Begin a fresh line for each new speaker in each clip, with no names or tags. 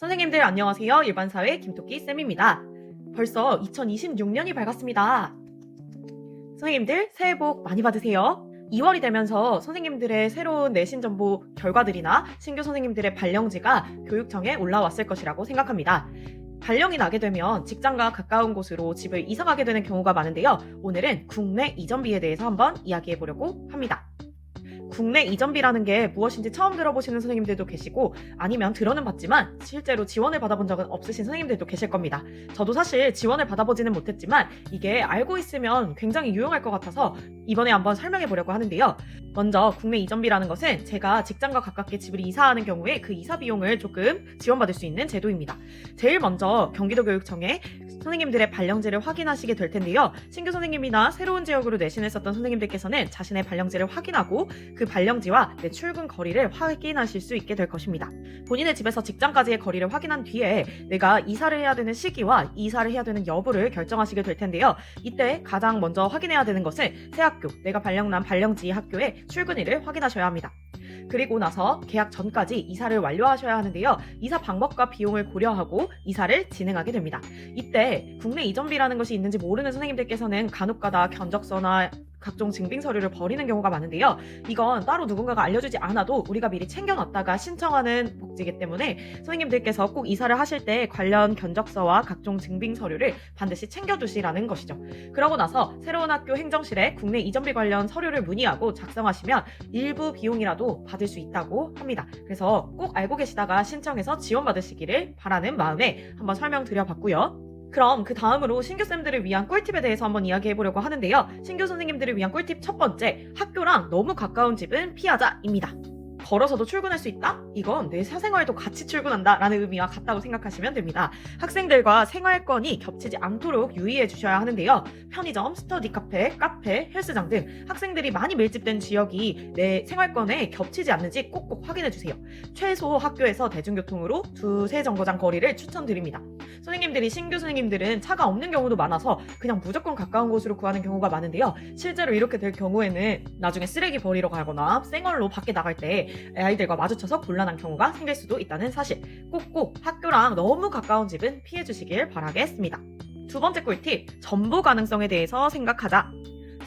선생님들 안녕하세요. 일반사회 김토끼 쌤입니다. 벌써 2026년이 밝았습니다. 선생님들 새해 복 많이 받으세요. 2월이 되면서 선생님들의 새로운 내신 정보 결과들이나 신규 선생님들의 발령지가 교육청에 올라왔을 것이라고 생각합니다. 발령이 나게 되면 직장과 가까운 곳으로 집을 이사 가게 되는 경우가 많은데요. 오늘은 국내 이전비에 대해서 한번 이야기해 보려고 합니다. 국내 이전비라는 게 무엇인지 처음 들어보시는 선생님들도 계시고 아니면 들어는 봤지만 실제로 지원을 받아본 적은 없으신 선생님들도 계실 겁니다. 저도 사실 지원을 받아보지는 못했지만 이게 알고 있으면 굉장히 유용할 것 같아서 이번에 한번 설명해 보려고 하는데요. 먼저 국내 이전비라는 것은 제가 직장과 가깝게 집을 이사하는 경우에 그 이사 비용을 조금 지원받을 수 있는 제도입니다. 제일 먼저 경기도교육청에 선생님들의 발령지를 확인하시게 될 텐데요. 신규 선생님이나 새로운 지역으로 내신을 썼던 선생님들께서는 자신의 발령지를 확인하고 그 발령지와 내 출근 거리를 확인하실 수 있게 될 것입니다. 본인의 집에서 직장까지의 거리를 확인한 뒤에 내가 이사를 해야 되는 시기와 이사를 해야 되는 여부를 결정하시게 될 텐데요. 이때 가장 먼저 확인해야 되는 것은 새 학교, 내가 발령난 발령지 학교의 출근일을 확인하셔야 합니다. 그리고 나서 계약 전까지 이사를 완료하셔야 하는데요. 이사 방법과 비용을 고려하고 이사를 진행하게 됩니다. 이때 국내 이전비라는 것이 있는지 모르는 선생님들께서는 간혹가다 견적서나 각종 증빙 서류를 버리는 경우가 많은데요. 이건 따로 누군가가 알려주지 않아도 우리가 미리 챙겨놨다가 신청하는 복지이기 때문에 선생님들께서 꼭 이사를 하실 때 관련 견적서와 각종 증빙 서류를 반드시 챙겨두시라는 것이죠. 그러고 나서 새로운 학교 행정실에 국내 이전비 관련 서류를 문의하고 작성하시면 일부 비용이라도 받을 수 있다고 합니다. 그래서 꼭 알고 계시다가 신청해서 지원받으시기를 바라는 마음에 한번 설명드려봤고요. 그럼 그 다음으로 신규쌤들을 위한 꿀팁에 대해서 한번 이야기해보려고 하는데요. 신규 선생님들을 위한 꿀팁 첫 번째, 학교랑 너무 가까운 집은 피하자입니다. 걸어서도 출근할 수 있다? 이건 내 사생활도 같이 출근한다 라는 의미와 같다고 생각하시면 됩니다. 학생들과 생활권이 겹치지 않도록 유의해 주셔야 하는데요. 편의점, 스터디 카페, 헬스장 등 학생들이 많이 밀집된 지역이 내 생활권에 겹치지 않는지 꼭꼭 확인해 주세요. 최소 학교에서 대중교통으로 두세 정거장 거리를 추천드립니다. 선생님들이 신규 선생님들은 차가 없는 경우도 많아서 그냥 무조건 가까운 곳으로 구하는 경우가 많은데요. 실제로 이렇게 될 경우에는 나중에 쓰레기 버리러 가거나 쌩얼로 밖에 나갈 때 아이들과 마주쳐서 곤란한 경우가 생길 수도 있다는 사실. 꼭꼭 학교랑 너무 가까운 집은 피해 주시길 바라겠습니다. 두 번째 꿀팁, 전보 가능성에 대해서 생각하자.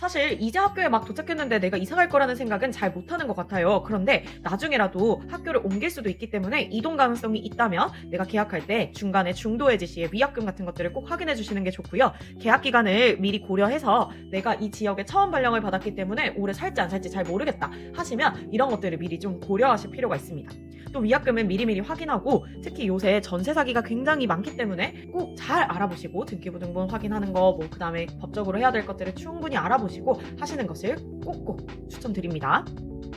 사실 이제 학교에 막 도착했는데 내가 이사 갈 거라는 생각은 잘 못하는 것 같아요. 그런데 나중에라도 학교를 옮길 수도 있기 때문에 이동 가능성이 있다면 내가 계약할 때 중간에 중도해지 시에 위약금 같은 것들을 꼭 확인해 주시는 게 좋고요. 계약 기간을 미리 고려해서 내가 이 지역에 처음 발령을 받았기 때문에 오래 살지 안 살지 잘 모르겠다 하시면 이런 것들을 미리 좀 고려하실 필요가 있습니다. 또 위약금은 미리미리 확인하고 특히 요새 전세 사기가 굉장히 많기 때문에 꼭 잘 알아보시고 등기부등본 확인하는 거 그 다음에 법적으로 해야 될 것들을 충분히 알아보시고 하시는 것을 꼭꼭 추천드립니다.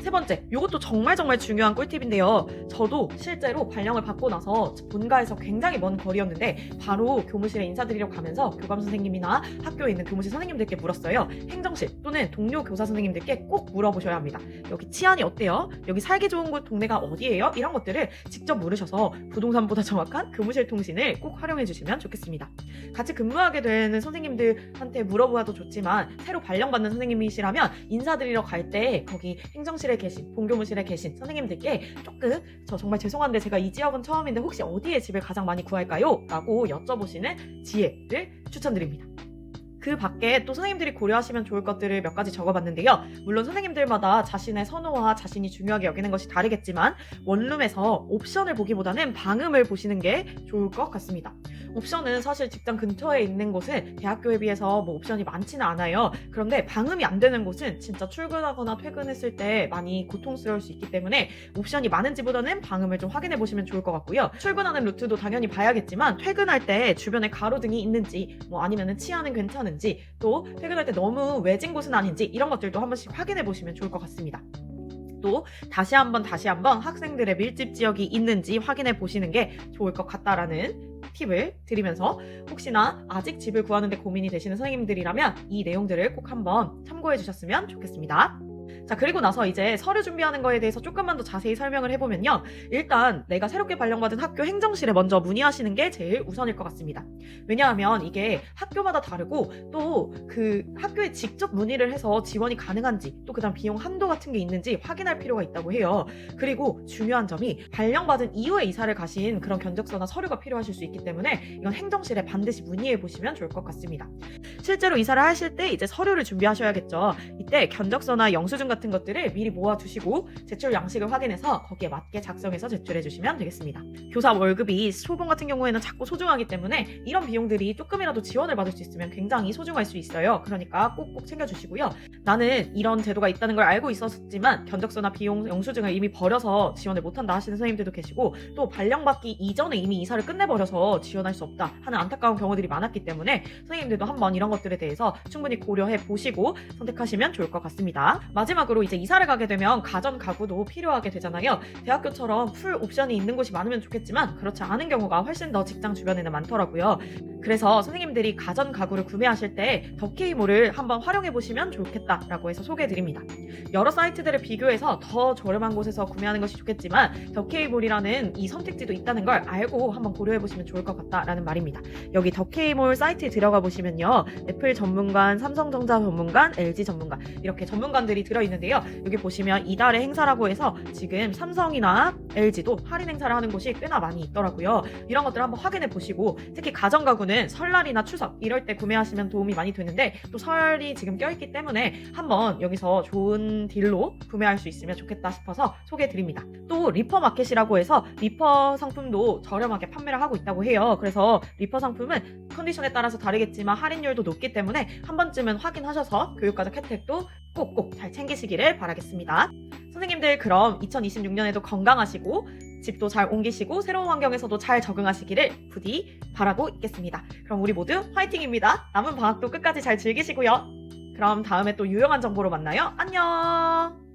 세 번째, 이것도 정말 중요한 꿀팁인데요. 저도 실제로 발령을 받고 나서 본가에서 굉장히 먼 거리였는데 바로 교무실에 인사드리러 가면서 교감 선생님이나 학교에 있는 교무실 선생님들께 물었어요. 행정실 또는 동료 교사 선생님들께 꼭 물어보셔야 합니다. 여기 치안이 어때요? 여기 살기 좋은 곳 동네가 어디예요? 이런 것들을 직접 물으셔서 부동산보다 정확한 교무실 통신을 꼭 활용해 주시면 좋겠습니다. 같이 근무하게 되는 선생님들한테 물어보아도 좋지만 새로 발령받는 선생님이시라면 인사드리러 갈 때 거기 행정실에 계신, 본교무실에 계신 선생님들께 조금 저 정말 죄송한데 제가 이 지역은 처음인데 혹시 어디에 집을 가장 많이 구할까요? 라고 여쭤보시는 지혜를 추천드립니다. 그 밖에 또 선생님들이 고려하시면 좋을 것들을 몇 가지 적어봤는데요. 물론 선생님들마다 자신의 선호와 자신이 중요하게 여기는 것이 다르겠지만 원룸에서 옵션을 보기보다는 방음을 보시는 게 좋을 것 같습니다. 옵션은 사실 직장 근처에 있는 곳은 대학교에 비해서 옵션이 많지는 않아요. 그런데 방음이 안 되는 곳은 진짜 출근하거나 퇴근했을 때 많이 고통스러울 수 있기 때문에 옵션이 많은지보다는 방음을 좀 확인해 보시면 좋을 것 같고요. 출근하는 루트도 당연히 봐야겠지만 퇴근할 때 주변에 가로등이 있는지 아니면 치안은 괜찮은지 또 퇴근할 때 너무 외진 곳은 아닌지 이런 것들도 한 번씩 확인해 보시면 좋을 것 같습니다. 또 다시 한번 학생들의 밀집 지역이 있는지 확인해 보시는 게 좋을 것 같다라는 팁을 드리면서 혹시나 아직 집을 구하는데 고민이 되시는 선생님들이라면 이 내용들을 꼭 한번 참고해 주셨으면 좋겠습니다. 자, 그리고 나서 이제 서류 준비하는 거에 대해서 조금만 더 자세히 설명을 해보면요. 일단 내가 새롭게 발령받은 학교 행정실에 먼저 문의하시는 게 제일 우선일 것 같습니다. 왜냐하면 이게 학교마다 다르고 또 그 학교에 직접 문의를 해서 지원이 가능한지 또 그다음 비용 한도 같은 게 있는지 확인할 필요가 있다고 해요. 그리고 중요한 점이 발령받은 이후에 이사를 가신 그런 견적서나 서류가 필요하실 수 있기 때문에 이건 행정실에 반드시 문의해 보시면 좋을 것 같습니다. 실제로 이사를 하실 때 이제 서류를 준비하셔야겠죠. 이때 견적서나 영수증 같은 것들을 미리 모아두시고 제출 양식을 확인해서 거기에 맞게 작성해서 제출해 주시면 되겠습니다. 교사 월급이 초봉 같은 경우에는 작고 소중하기 때문에 이런 비용들이 조금이라도 지원을 받을 수 있으면 굉장히 소중할 수 있어요. 그러니까 꼭꼭 챙겨주시고요. 나는 이런 제도가 있다는 걸 알고 있었지만 견적서나 비용 영수증을 이미 버려서 지원을 못한다 하시는 선생님들도 계시고 또 발령받기 이전에 이미 이사를 끝내버려서 지원할 수 없다 하는 안타까운 경우들이 많았기 때문에 선생님들도 한번 이런 것들에 대해서 충분히 고려해 보시고 선택하시면 좋을 것 같습니다. 마지막으로 이제 이사를 가게 되면 가전 가구도 필요하게 되잖아요. 대학교처럼 풀 옵션이 있는 곳이 많으면 좋겠지만 그렇지 않은 경우가 훨씬 더 직장 주변에는 많더라고요. 그래서 선생님들이 가전 가구를 구매하실 때 더케이몰을 한번 활용해 보시면 좋겠다라고 해서 소개해 드립니다. 여러 사이트들을 비교해서 더 저렴한 곳에서 구매하는 것이 좋겠지만 더케이몰이라는 이 선택지도 있다는 걸 알고 한번 고려해 보시면 좋을 것 같다라는 말입니다. 여기 더케이몰 사이트에 들어가 보시면요. 애플 전문관, 삼성전자 전문관, LG 전문관 이렇게 전문관들이 들어있는데요. 여기 보시면 이달의 행사라고 해서 지금 삼성이나 LG도 할인 행사를 하는 곳이 꽤나 많이 있더라고요. 이런 것들 한번 확인해 보시고 특히 가전 가구는 설날이나 추석 이럴 때 구매하시면 도움이 많이 되는데 또 설이 지금 껴있기 때문에 한번 여기서 좋은 딜로 구매할 수 있으면 좋겠다 싶어서 소개해 드립니다. 또 리퍼 마켓이라고 해서 리퍼 상품도 저렴하게 판매를 하고 있다고 해요. 그래서 리퍼 상품은 컨디션에 따라서 다르겠지만 할인율도 높기 때문에 한 번쯤은 확인하셔서 교육과정 혜택도 꼭꼭 잘 챙기시기를 바라겠습니다. 선생님들 그럼 2026년에도 건강하시고 집도 잘 옮기시고 새로운 환경에서도 잘 적응하시기를 부디 바라고 있겠습니다. 그럼 우리 모두 화이팅입니다. 남은 방학도 끝까지 잘 즐기시고요. 그럼 다음에 또 유용한 정보로 만나요. 안녕!